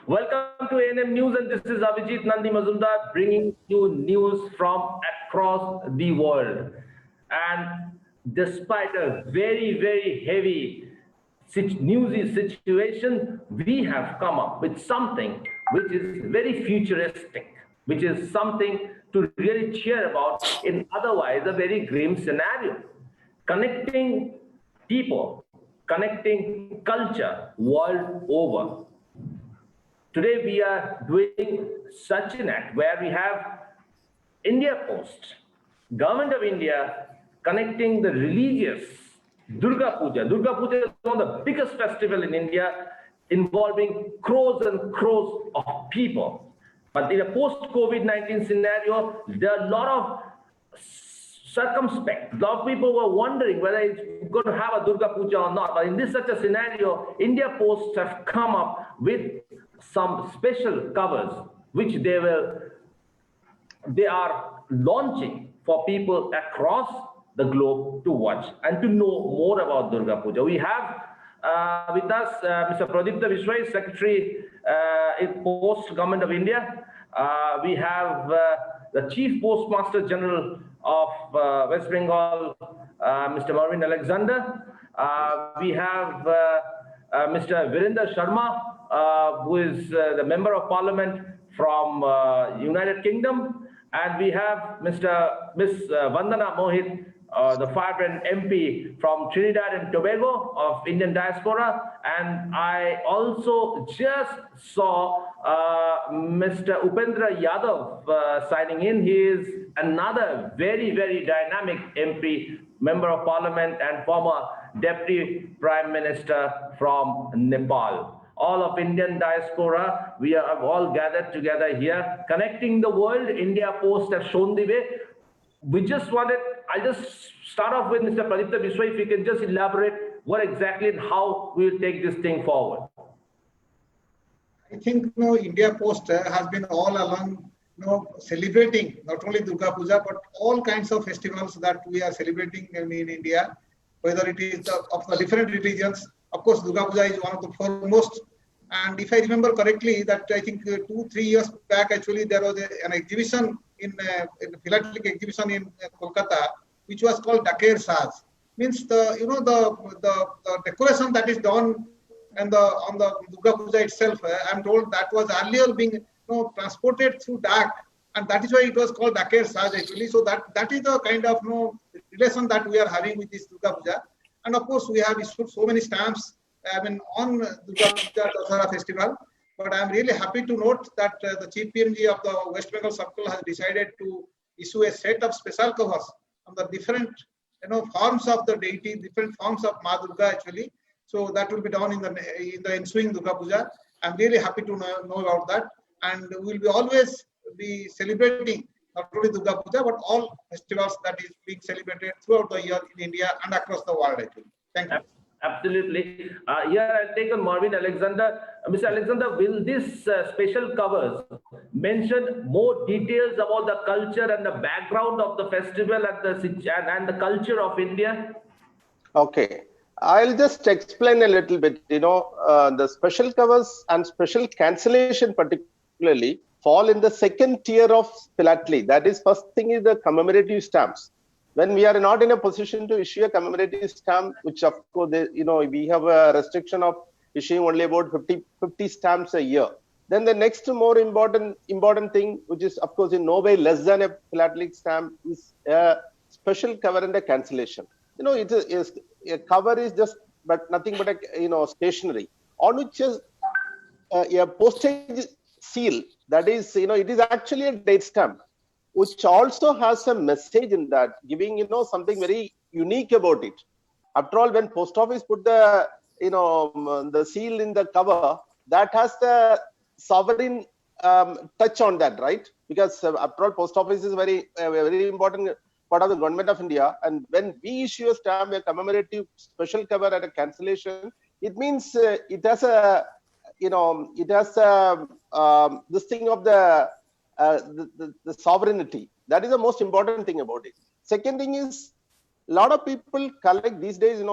Welcome to ANM News, and this is Abhijit Nandi Mazumdar bringing you news from across the world. And despite a very heavy newsy situation, we have come up with something which is very futuristic, which is something to really cheer about in otherwise a very grim scenario. Connecting people, connecting culture world over. Today we are doing such an act where we have India Post, Government of India connecting the religious Durga Puja. Durga Puja is one of the biggest festival in India, involving crores and crores of people. But in a post-COVID-19 scenario, there are a lot of circumspect. A lot of people were wondering whether it's going to have a Durga Puja or not. But in this such a scenario, India Post have come up with some special covers which they are launching for people across the globe to watch and to know more about Durga Puja. We have with us Mr. Pradipta Vishwai, Secretary in Post, Government of India. We have the Chief Postmaster General of West Bengal, Mr. Marvin Alexander. We have Mr. Virender Sharma, who is the Member of Parliament from United Kingdom. And we have Miss Vandana Mohit, the vibrant MP from Trinidad and Tobago of Indian diaspora. And I also just saw Mr. Upendra Yadav signing in. He is another very dynamic MP, Member of Parliament and former Deputy Prime Minister from Nepal. All of Indian diaspora, we have all gathered together here, connecting the world. India Post have shown the way. I'll just start off with Mr. Pradipta Vishwai, if you can just elaborate what exactly and how we will take this thing forward. I think India Post has been all along celebrating not only Durga Puja but all kinds of festivals that we are celebrating in India, whether it is of the different religions. Of course, Durga Puja is one of the foremost. And if I remember correctly, that I think 2-3 years back, actually, there was an exhibition in a philatelic exhibition in Kolkata, which was called Daker Saz. Means the decoration that is done and on the Durga Puja itself, I'm told that was earlier being transported through dak, and that is why it was called Daker Saz actually. So that is the kind of relation that we are having with this Durga Puja. And of course, we have issued so many stamps on Durga Puja Dasara festival. But I'm really happy to note that the Chief PMG of the West Bengal Circle has decided to issue a set of special covers on the different forms of the deity, different forms of Ma Durga actually. So that will be done in the ensuing Durga Puja. I'm really happy to know about that. And we will be always be celebrating not only Durga Puja but all festivals that is being celebrated throughout the year in India and across the world actually. Thank you. Absolutely. Here I'll take on Marvin Alexander. Mr. Alexander, will this special covers mention more details about the culture and the background of the festival and the culture of India? Okay. I'll just explain a little bit. The special covers and special cancellation particularly fall in the second tier of philately. That is, first thing is the commemorative stamps. When we are not in a position to issue a commemorative stamp, which of course, we have a restriction of issuing only about 50 stamps a year. Then the next more important thing, which is of course in no way less than a philatelic stamp, is a special cover and a cancellation. A cover is just nothing but a stationery on which is a postage seal. That is, it is actually a date stamp, which also has a message in that, giving something very unique about it. After all, when post office put the the seal in the cover, that has the sovereign touch on that, right? Because after all, post office is very important part of the government of India. And when we issue a stamp, a commemorative special cover and a cancellation, it means it has a this thing of the sovereignty. That is the most important thing about it. Second thing is, a lot of people collect these days,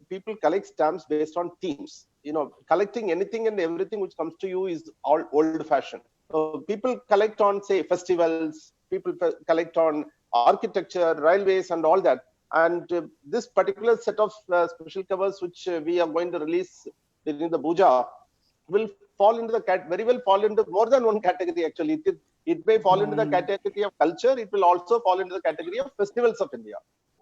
people collect stamps based on themes. collecting anything and everything which comes to you is all old-fashioned. So people collect on, say, festivals, people collect on architecture, railways, and all that. And this particular set of special covers, which we are going to release during the puja, will fall into the very well fall into more than one category. Actually, it may fall into the category of culture. It will also fall into the category of festivals of India.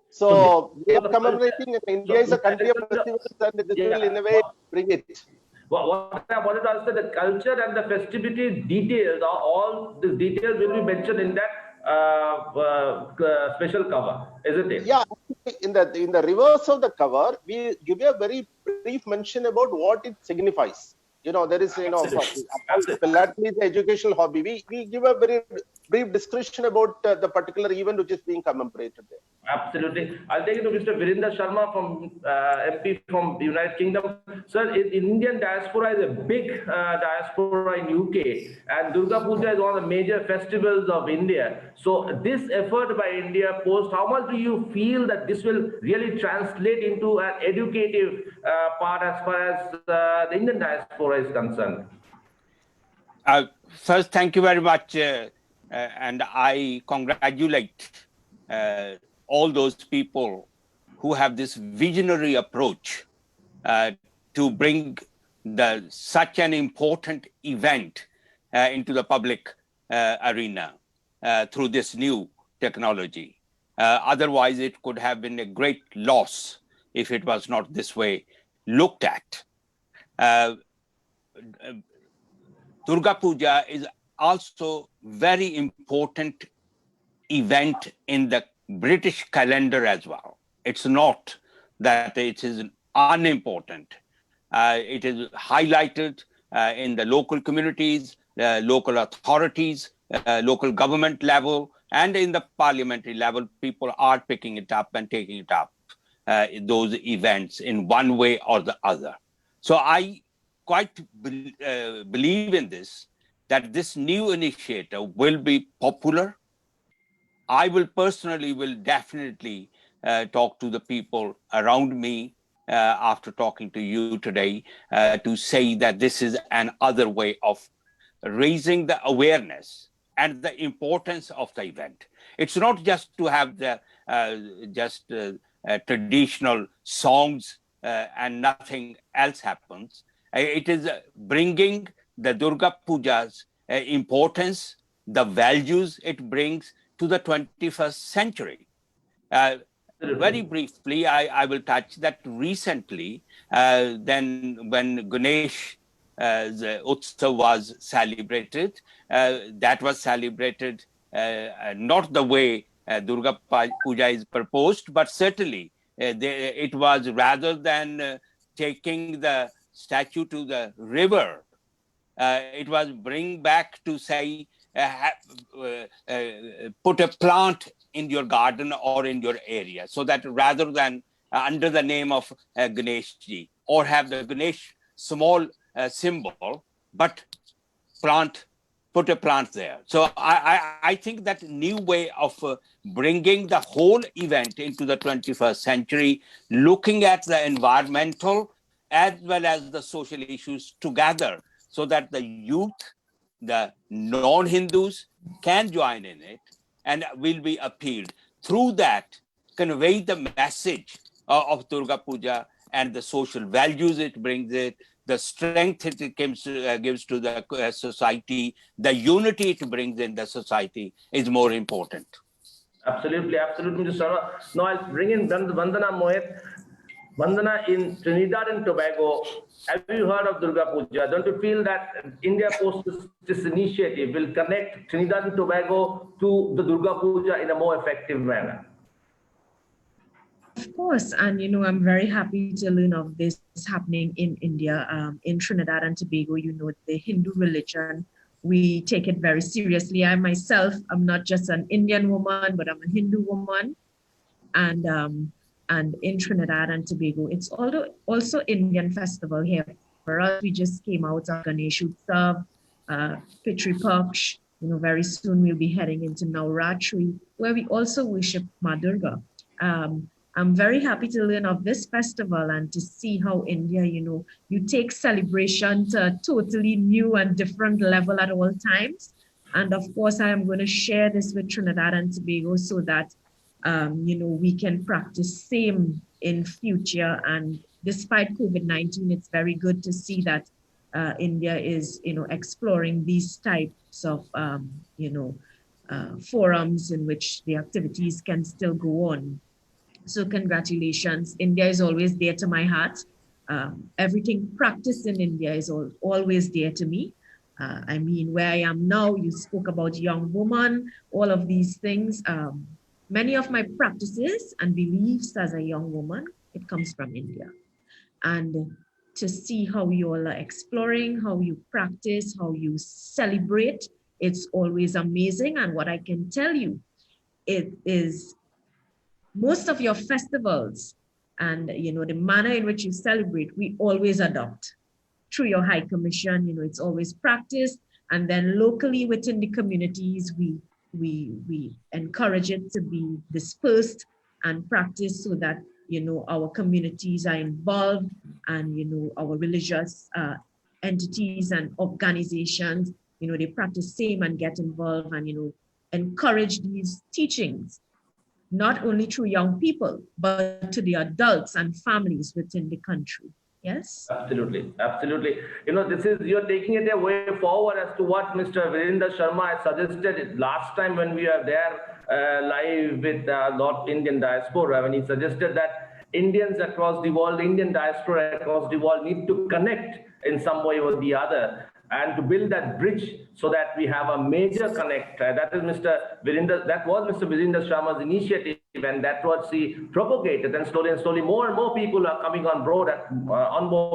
So we are commemorating. India is a country of festivals, and this will in a way bring it. What I wanted to ask, the culture and the festivity details, all the details will be mentioned in that special cover, isn't it? Yeah, in the reverse of the cover, we give a very brief mention about what it signifies. There is, Philately, the educational hobby. We give a very brief description about the particular event which is being commemorated there. Absolutely. I'll take it to Mr. Virender Sharma from MP from the United Kingdom. Sir, Indian diaspora is a big diaspora in UK, and Durga Puja is one of the major festivals of India. So this effort by India Post, how much do you feel that this will really translate into an educative part as far as the Indian diaspora is concerned? First, thank you very much. And I congratulate all those people who have this visionary approach to bring such an important event into the public arena through this new technology. Otherwise, it could have been a great loss if it was not this way looked at. Durga Puja is also very important event in the British calendar as well. It's not that it is unimportant. It is highlighted in the local communities, local authorities, local government level, and in the parliamentary level. People are picking it up and taking it up, those events in one way or the other. So I quite believe in this, that this new initiative will be popular. I will definitely talk to the people around me after talking to you today to say that this is another way of raising the awareness and the importance of the event. It's not just to have the traditional songs and nothing else happens. It is bringing the Durga Puja's importance, the values it brings to the 21st century. Very briefly, I will touch that recently, then when Ganesh Utsav was celebrated, that was celebrated not the way Durga Puja is proposed, but certainly it was, rather than taking the statue to the river, it was bring back to say, put a plant in your garden or in your area, so that rather than under the name of Ganesh ji, or have the Ganesh small symbol, but put a plant there. So I think that new way of bringing the whole event into the 21st century, looking at the environmental as well as the social issues together, so that the youth, the non-Hindus can join in it and will be appealed. Through that, convey the message of Durga Puja and the social values it brings, the strength it gives to the society, the unity it brings in the society is more important. Absolutely, absolutely, Mr. Sharma. Now I'll bring in Vandana Mohit. Vandana, in Trinidad and Tobago, have you heard of Durga Puja? Don't you feel that India Post, this initiative will connect Trinidad and Tobago to the Durga Puja in a more effective manner? Of course, and I'm very happy to learn of this happening in India. In Trinidad and Tobago, the Hindu religion, we take it very seriously. I myself, I'm not just an Indian woman, but I'm a Hindu woman. And in Trinidad and Tobago, it's also Indian festival here. For us, we just came out of Ganesh Utsav, Pitri Paksh. Very soon we'll be heading into Navratri, where we also worship Ma Durga. I'm very happy to learn of this festival and to see how India, you take celebration to a totally new and different level at all times. And of course, I am going to share this with Trinidad and Tobago so that, we can practice same in future. And despite COVID-19, it's very good to see that India is, exploring these types of, forums in which the activities can still go on. So congratulations. India is always dear to my heart. Everything practiced in India is always dear to me. I mean, where I am now, you spoke about young woman, all of these things. Many of my practices and beliefs as a young woman, it comes from India. And to see how you all are exploring, how you practice, how you celebrate, it's always amazing. And what I can tell you, it is most of your festivals and the manner in which you celebrate, we always adopt through your High Commission. It's always practiced, and then locally within the communities, we encourage it to be dispersed and practiced so that our communities are involved, and our religious entities and organizations, they practice same and get involved and encourage these teachings, not only through young people, but to the adults and families within the country. Yes? Absolutely, absolutely. You're taking it a way forward as to what Mr. Virendra Sharma had suggested last time when we were there live with North Indian diaspora, when he suggested that Indians across the world, Indian diaspora across the world need to connect in some way or the other, and to build that bridge so that we have a major connect. That was Mr. Virendra Sharma's initiative, and that was he propagated, and slowly more and more people are coming on board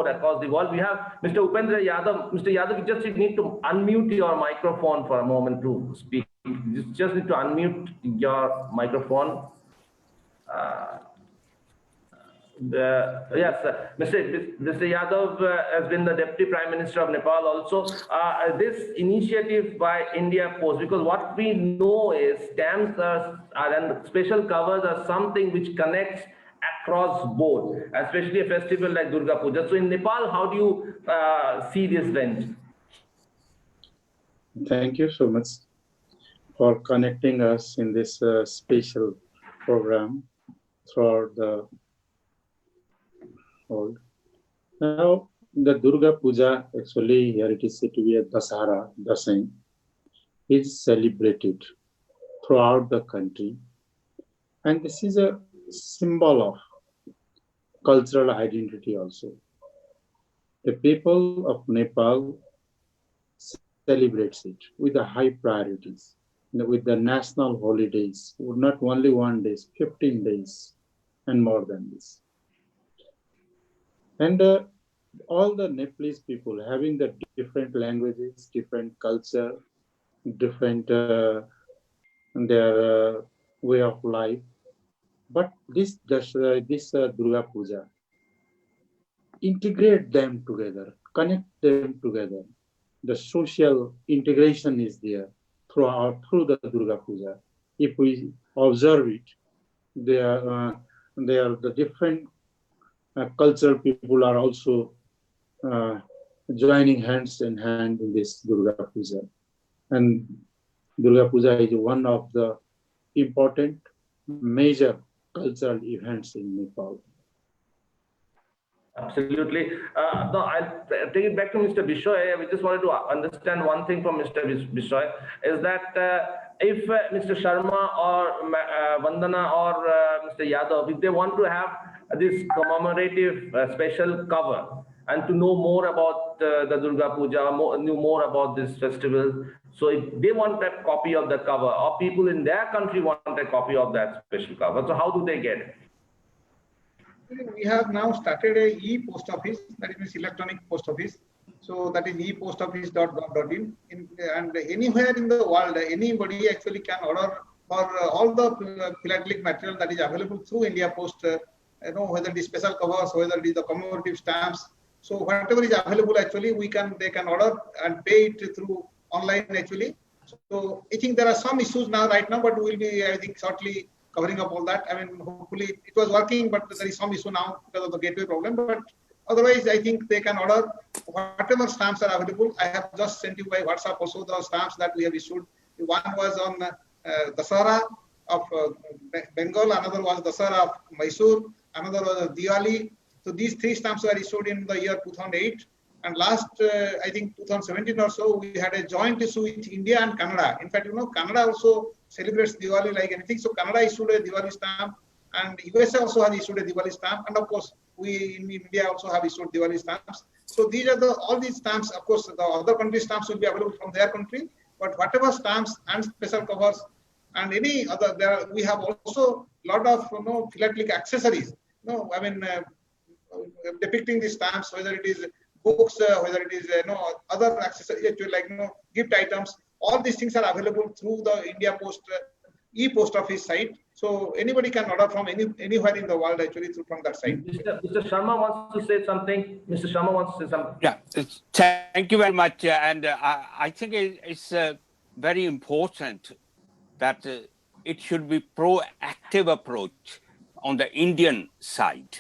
across the world. We have Mr. Upendra Yadav. Mr. Yadav, you just need to unmute your microphone for a moment to speak. You just need to unmute your microphone. Yes, Mr. Yadav has been the Deputy Prime Minister of Nepal also. This initiative by India Post, because what we know is stamps and special covers are something which connects across board, especially a festival like Durga Puja. So in Nepal, how do you see this event? Thank you so much for connecting us in this special program throughout the world. Now, the Durga Puja, actually here it is said to be a Dasara, Dasai, is celebrated throughout the country. And this is a symbol of cultural identity also. The people of Nepal celebrates it with the high priorities, with the national holidays, not only 1 day, 15 days, and more than this. And all the Nepalese people having the different languages, different culture, different their way of life. But this Durga Puja integrate them together, connect them together. The social integration is there through the Durga Puja. If we observe it, they are the different cultural people are also joining hands in hand in this Durga Puja. And Durga Puja is one of the important major cultural events in Nepal. Absolutely. No, I'll take it back to Mr. Bishoy. We just wanted to understand one thing from Mr. Bishoy, is that if Mr. Sharma or Vandana or Mr. Yadav, if they want to have this commemorative special cover and to know more about the Durga Puja, know more about this festival, so if they want a copy of the cover, or people in their country want a copy of that special cover, so how do they get it? We have now started a e-post office, that is electronic post office. So that is epostoffice.gov.in. And anywhere in the world, anybody actually can order for all the philatelic material that is available through India Post, whether it is special covers, whether it is the commemorative stamps. So whatever is available actually, they can order and pay it through online actually. So I think there are some issues right now, but we will be, I think, shortly covering up all that. I mean, hopefully it was working, but there is some issue now because of the gateway problem. But otherwise, I think they can order whatever stamps are available. I have just sent you by WhatsApp also the stamps that we have issued. One was on Dasara of Bengal, another was Dasara of Mysore, another was Diwali. So these 3 stamps were issued in the year 2008. And last, I think 2017 or so, we had a joint issue with India and Canada. In fact, Canada also celebrates Diwali like anything. So Canada issued a Diwali stamp, and USA also has issued a Diwali stamp. And of course, we in India also have issued Diwali stamps. So these are all these stamps. Of course, the other country stamps will be available from their country. But whatever stamps and special covers and any other, we have also a lot of philatelic accessories. Depicting the stamps, whether it is books, whether it is other accessories like gift items. All these things are available through the India Post e-post office site. So anybody can order from anywhere in the world actually from that site. Mr. Sharma wants to say something. Mr. Sharma wants to say something. Yeah, thank you very much. And I think it's very important that it should be proactive approach on the Indian side.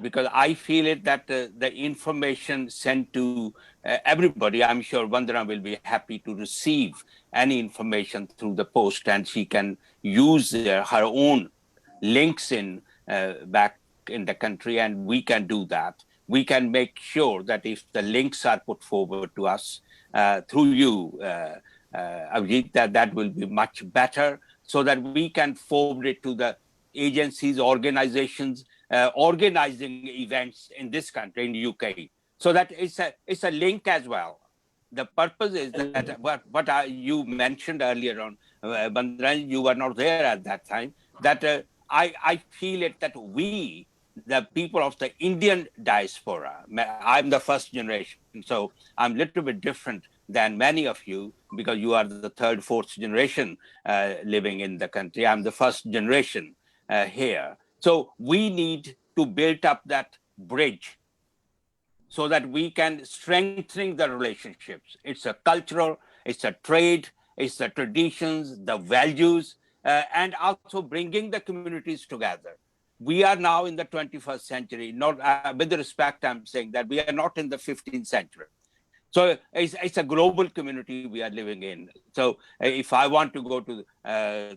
Because I feel it that the information sent to everybody, I'm sure Vandana will be happy to receive any information through the post, and she can use her own links in back in the country, and we can do that. We can make sure that if the links are put forward to us through you, Abhijit, that will be much better, so that we can forward it to the agencies, organizations, organizing events in this country, in the UK. So that it's a link as well. The purpose is that what you mentioned earlier on, Bandran, you were not there at that time, that I feel it that we, the people of the Indian diaspora, I'm the first generation, so I'm a little bit different than many of you, because you are the third, fourth generation living in the country. I'm the first generation here. So we need to build up that bridge so that we can strengthen the relationships. It's a cultural, it's a trade, it's the traditions, the values, and also bringing the communities together. We are now in the 21st century, not with respect, I'm saying that we are not in the 15th century. So it's a global community we are living in. So if I want to go to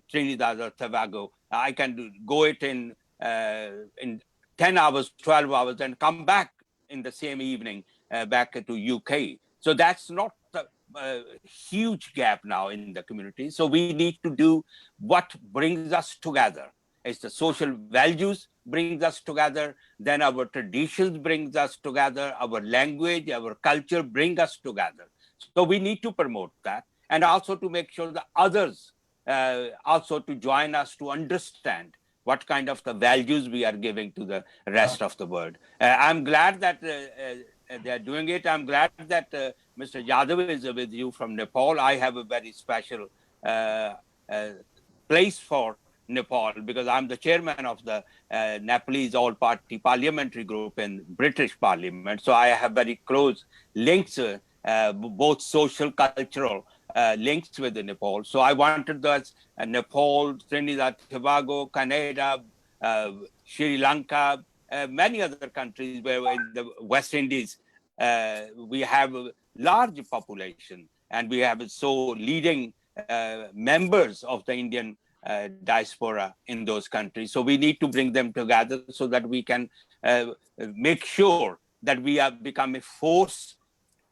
Trinidad or Tobago, I can go it in 10 hours, 12 hours, and come back in the same evening back to UK. So that's not a huge gap now in the community. So we need to do what brings us together. It's the social values brings us together, then our traditions brings us together, our language, our culture bring us together. So we need to promote that, and also to make sure the others also to join us to understand what kind of the values we are giving to the rest of the world. I'm glad that they're doing it. I'm glad that Mr. Yadav is with you from Nepal. I have a very special place for Nepal, because I'm the chairman of the Nepalese all-party parliamentary group in British Parliament. So I have very close links, both social, cultural links with Nepal. So I wanted those Nepal, Trinidad, Tobago, Canada, Sri Lanka, many other countries where in the West Indies we have a large population, and we have so leading members of the Indian diaspora in those countries. So we need to bring them together so that we can make sure that we have become a force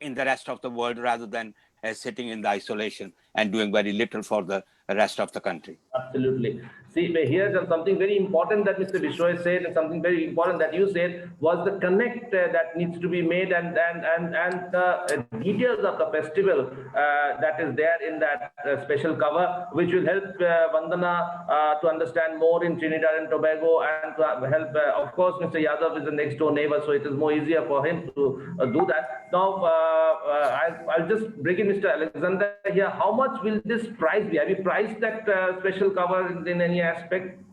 in the rest of the world, rather than sitting in the isolation and doing very little for the rest of the country. Absolutely. See, here's something very important that Mr. Vishwa said, and something very important that you said was the connect that needs to be made, and the details of the festival that is there in that special cover, which will help Vandana to understand more in Trinidad and Tobago, and to help, of course, Mr. Yadav is the next door neighbor, so it is more easier for him to do that. Now, I'll just bring in Mr. Alexander here. How much will this price be? Have you priced that special cover in any aspect?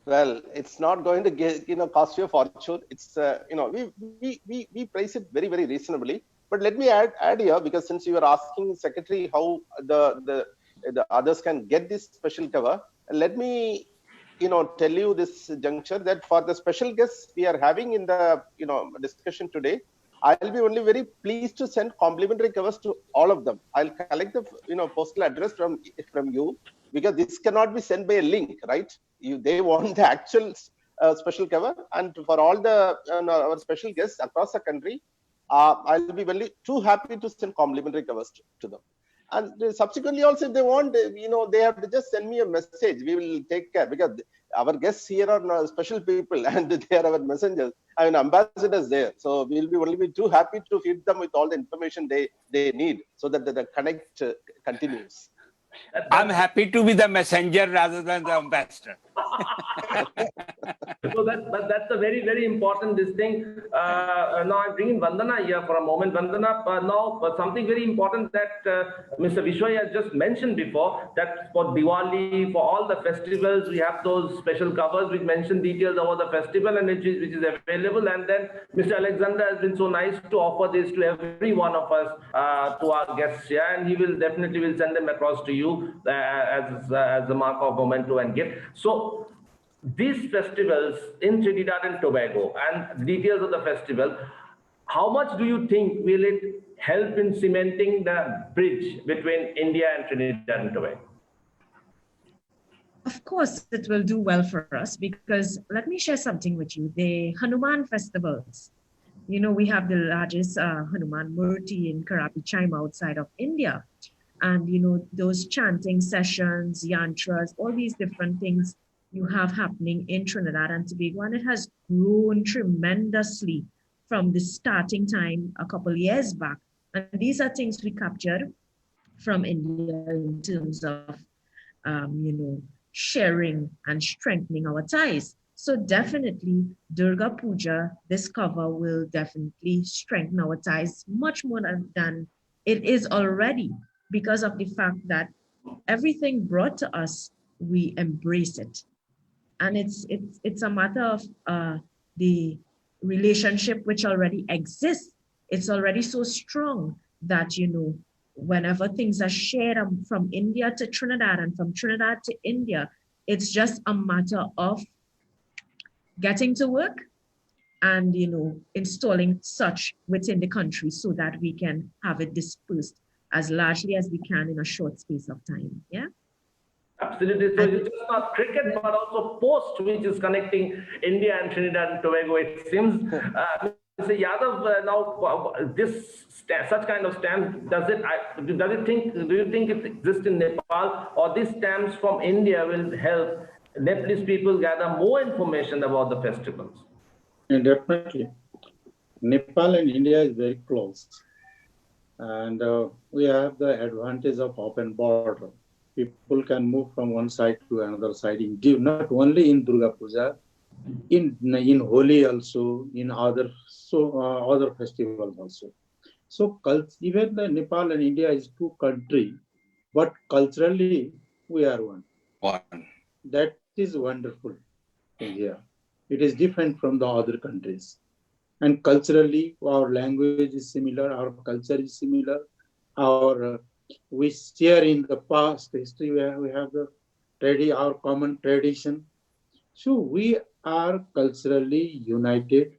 Well, it's not going to get, cost you a fortune. It's we price it very, very reasonably. But let me add here, because since you are asking Secretary how the others can get this special cover, let me, tell you this juncture that for the special guests we are having in the, discussion today, I'll be only very pleased to send complimentary covers to all of them. I'll collect the, postal address from you, because this cannot be sent by a link, right? They want the actual special cover, and for all the our special guests across the country, I'll be very too happy to send complimentary covers to them. And subsequently also, if they want, they have to just send me a message. We will take care, because our guests here are special people and they are our messengers. I mean, ambassadors there. So we'll be too happy to feed them with all the information they need, so that the connect continues. I'm happy to be the messenger rather than the ambassador. So that's a very, very important thing. Now I'm bringing Vandana here for a moment. Vandana, now something very important that Mr. Vishway has just mentioned before, that for Diwali, for all the festivals, we have those special covers which mention details about the festival and which is available. And then Mr. Alexander has been so nice to offer this to every one of us, to our guests here, and he will definitely send them across to you as a mark of memento and gift. So these festivals in Trinidad and Tobago and details of the festival, how much do you think will it help in cementing the bridge between India and Trinidad and Tobago? Of course, it will do well for us, because let me share something with you. The Hanuman festivals, we have the largest Hanuman Murti in Karapi Chaima outside of India. And, those chanting sessions, yantras, all these different things you have happening in Trinidad and Tobago, and it has grown tremendously from the starting time a couple of years back. And these are things we captured from India in terms of, sharing and strengthening our ties. So definitely Durga Puja, this cover will definitely strengthen our ties much more than it is already, because of the fact that everything brought to us, we embrace it. And it's a matter of the relationship which already exists. It's already so strong that, whenever things are shared from India to Trinidad and from Trinidad to India, it's just a matter of getting to work and, installing such within the country so that we can have it dispersed as largely as we can in a short space of time. Yeah. Absolutely. So it's just not cricket, but also post, which is connecting India and Trinidad and Tobago. It seems, Mr. Yadav, now such kind of stamps, do you think it exists in Nepal, or these stamps from India will help Nepalese people gather more information about the festivals? And definitely. Nepal and India is very close. And we have the advantage of open border. People can move from one side to another side, not only in Durga Puja, in Holi also, in other festivals also. So even the Nepal and India is two countries, but culturally we are one. That is wonderful in here. It is different from the other countries. And culturally, our language is similar, our culture is similar, we share in the past history where we have our common tradition. So we are culturally united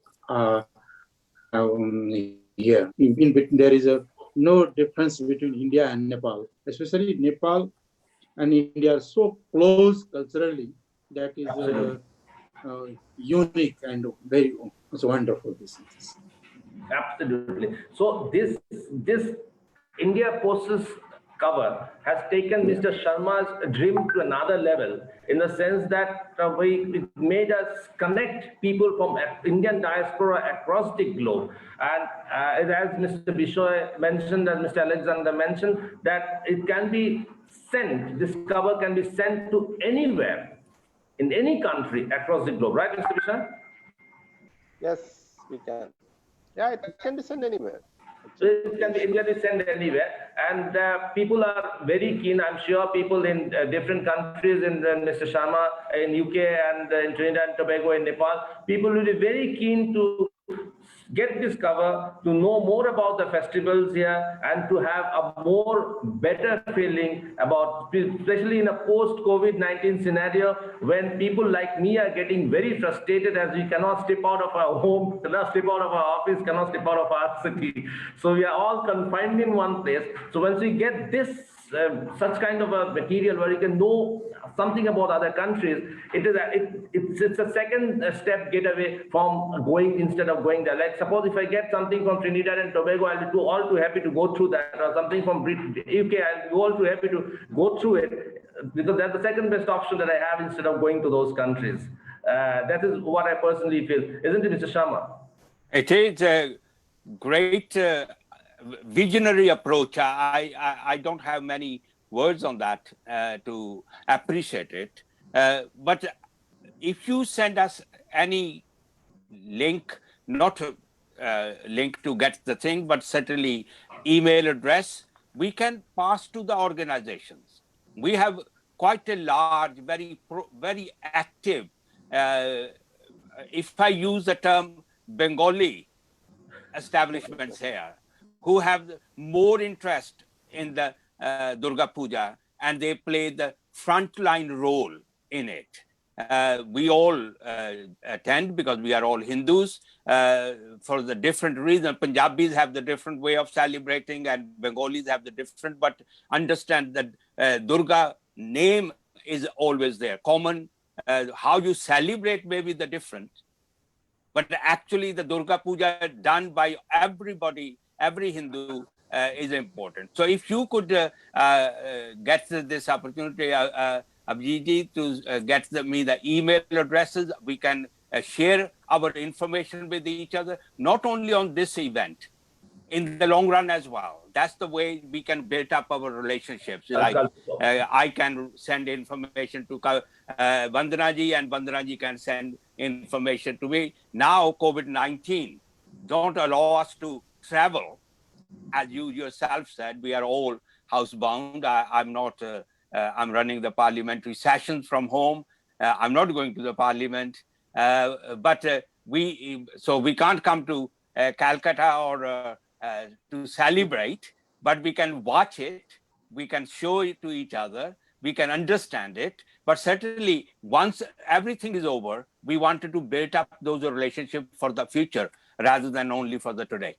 here. In between, there is no difference between India and Nepal. Especially Nepal and India are so close culturally, that is unique and very wonderful. This is. Absolutely. So this India Post's cover has taken Mr. Sharma's dream to another level, in the sense that it made us connect people from Indian diaspora across the globe. And as Mr. Bishoy mentioned, as Mr. Alexander mentioned, that it can be sent, this cover can be sent to anywhere, in any country across the globe. Right, Mr. Bishoy? Yes, we can. Yeah, it can be sent anywhere. So it can be sent anywhere, and people are very keen. I'm sure people in different countries, in Mr. Sharma in UK and in Trinidad and Tobago, in Nepal, people will be very keen to get this cover, to know more about the festivals here, and to have a more better feeling about, especially in a post-COVID-19 scenario, when people like me are getting very frustrated as we cannot step out of our home, cannot step out of our office, cannot step out of our city. So we are all confined in one place. So once we get this such kind of a material where you can know something about other countries, it's a second step getaway from going, instead of going there. Like suppose if I get something from Trinidad and Tobago, I'll be all too happy to go through that, or something from UK, I'll be all too happy to go through it, because that's the second best option that I have instead of going to those countries. That is what I personally feel, isn't it, Mr. Sharma? It is a great visionary approach. I don't have many words on that to appreciate it. But if you send us any link, not link to get the thing, but certainly email address, we can pass to the organizations. We have quite a large, very active, if I use the term Bengali establishments here, who have more interest in the Durga Puja, and they play the frontline role in it. We all attend because we are all Hindus for the different reasons. Punjabis have the different way of celebrating, and Bengalis have the different, but understand that Durga name is always there. Common, how you celebrate may be the different, but actually the Durga Puja done by everybody, every Hindu, is important. So if you could get this opportunity, Abhijit, to get me the email addresses, we can share our information with each other, not only on this event, in the long run as well. That's the way we can build up our relationships. Like I can send information to Vandana ji, and Vandana ji can send information to me. Now COVID-19 don't allow us to travel. As you yourself said, we are all housebound. I'm not, I'm running the parliamentary sessions from home. I'm not going to the parliament, but we can't come to Calcutta or to celebrate, but we can watch it, we can show it to each other, we can understand it. But certainly once everything is over, we wanted to build up those relationships for the future rather than only for the today.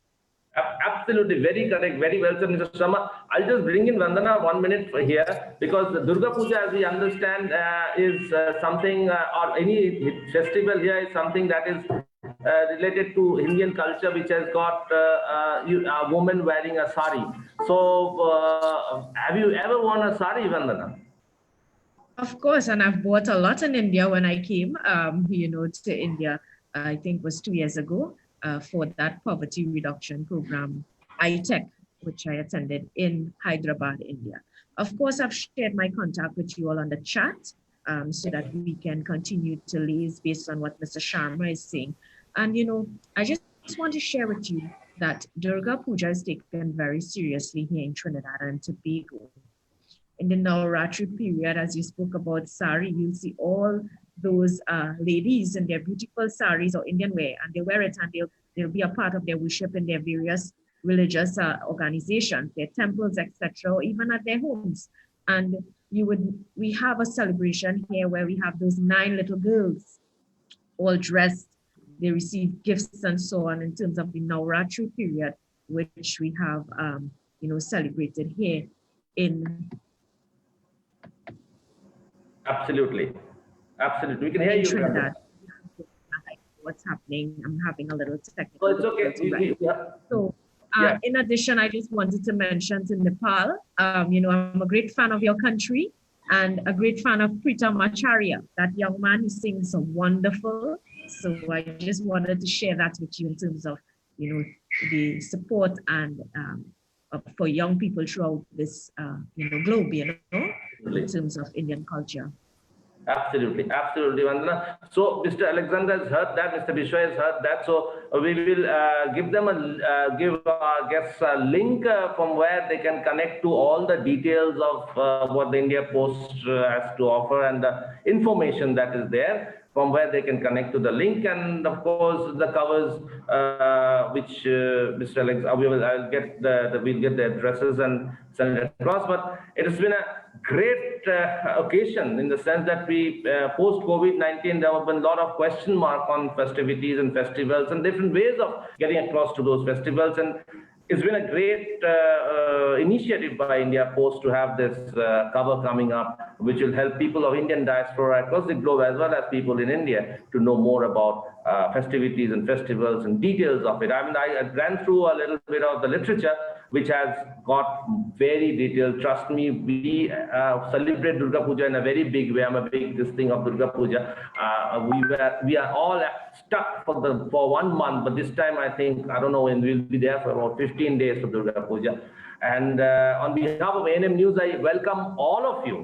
Absolutely, very correct, very well said, Mr. Sharma. I'll just bring in Vandana 1 minute here, because the Durga Puja, as we understand, is something, or any festival here is something that is related to Indian culture, which has got a woman wearing a sari. So, have you ever worn a sari, Vandana? Of course, and I've bought a lot in India when I came, to India. I think it was 2 years ago. For that poverty reduction program, ITEC, which I attended in Hyderabad, India. Of course, I've shared my contact with you all on the chat so that we can continue to liaise based on what Mr. Sharma is saying. And, I just want to share with you that Durga Puja is taken very seriously here in Trinidad and Tobago. In the Navratri period, as you spoke about sari, you'll see all those ladies in their beautiful saris or Indian wear, and they wear it, and they'll be a part of their worship in their various religious organizations, their temples, etc., or even at their homes. And we have a celebration here where we have those 9 little girls all dressed. They receive gifts and so on in terms of the Navratri period, which we have, celebrated here in. Absolutely. Absolutely. We can hear you. Trinidad. What's happening? I'm having a little technical. Oh, it's okay. So, in addition, I just wanted to mention to Nepal, I'm a great fan of your country and a great fan of Pritam Acharya, that young man who sings so wonderful. So I just wanted to share that with you in terms of, the support and for young people throughout this, globe, in terms of Indian culture. Absolutely, absolutely, Vandana. So Mr. Alexander has heard that, Mr. Bishwa has heard that. So we will give them give our guests a link from where they can connect to all the details of what the India Post has to offer and the information that is there. from where they can connect to the link, and of course the covers which Mr. Alex, I'll get we'll get the addresses and send it across. But it has been a great occasion in the sense that we post COVID-19 there have been a lot of question mark on festivities and festivals and different ways of getting across to those festivals, and it's been a great initiative by India Post to have this cover coming up, which will help people of Indian diaspora across the globe as well as people in India to know more about festivities and festivals and details of it. I mean, I ran through a little bit of the literature, which has got very detailed. Trust me, we celebrate Durga Puja in a very big way. I'm a big this thing of Durga Puja. We are all stuck for 1 month, but this time I think, I don't know, and we'll be there for about 15 days for Durga Puja. And on behalf of ANM News, I welcome all of you.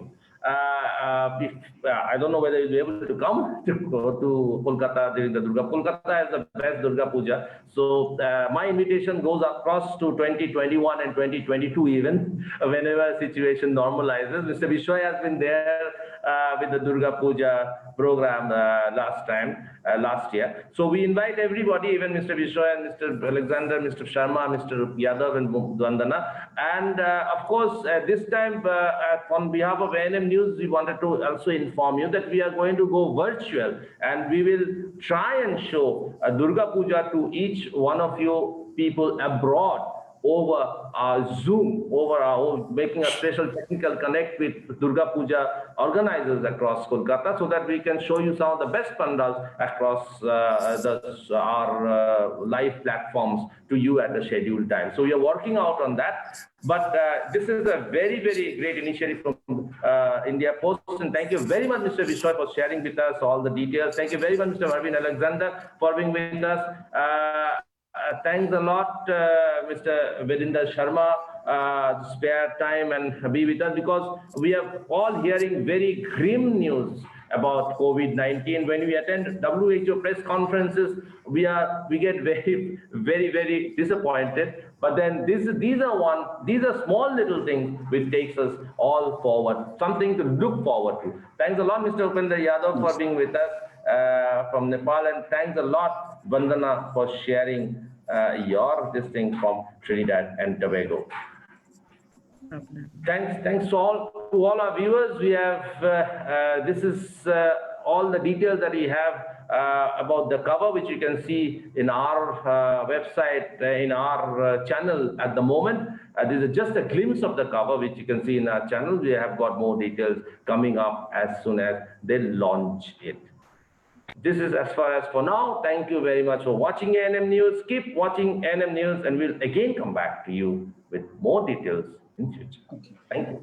I don't know whether you'll be able to come to go to Kolkata during the Durga. Kolkata is the best Durga Puja. So my invitation goes across to 2021 and 2022 even, whenever situation normalizes. Mr. Vishwa has been there with the Durga Puja program last year. So we invite everybody, even Mr. Vishwa and Mr. Alexander, Mr. Sharma, Mr. Yadav and Vandana. And of course, this time on behalf of ANM News, we wanted to also inform you that we are going to go virtual and we will try and show Durga Puja to each one of you people abroad over Zoom, making a special technical connect with Durga Puja organizers across Kolkata, so that we can show you some of the best pandals across our live platforms to you at the scheduled time. So we are working out on that. But this is a very, very great initiative from India Post. And thank you very much, Mr. Vishwa, for sharing with us all the details. Thank you very much, Mr. Marvin Alexander, for being with us. Thanks a lot, Mr. Vidinder Sharma, to spare time and be with us, because we are all hearing very grim news about COVID-19. When we attend WHO press conferences, we get very, very, very disappointed. But then these are small little things which takes us all forward, something to look forward to. Thanks a lot, Mr. Upendra Yadav, for being with us from Nepal, and thanks a lot, Vandana, for sharing this thing from Trinidad and Tobago. Thanks to all our viewers. We have this is all the details that we have about the cover, which you can see in our website, in our channel at the moment. This is just a glimpse of the cover, which you can see in our channel. We have got more details coming up as soon as they launch it. This is as far as for now. Thank you very much for watching ANM News. Keep watching ANM News, and we'll again come back to you with more details in future. Okay. Thank you.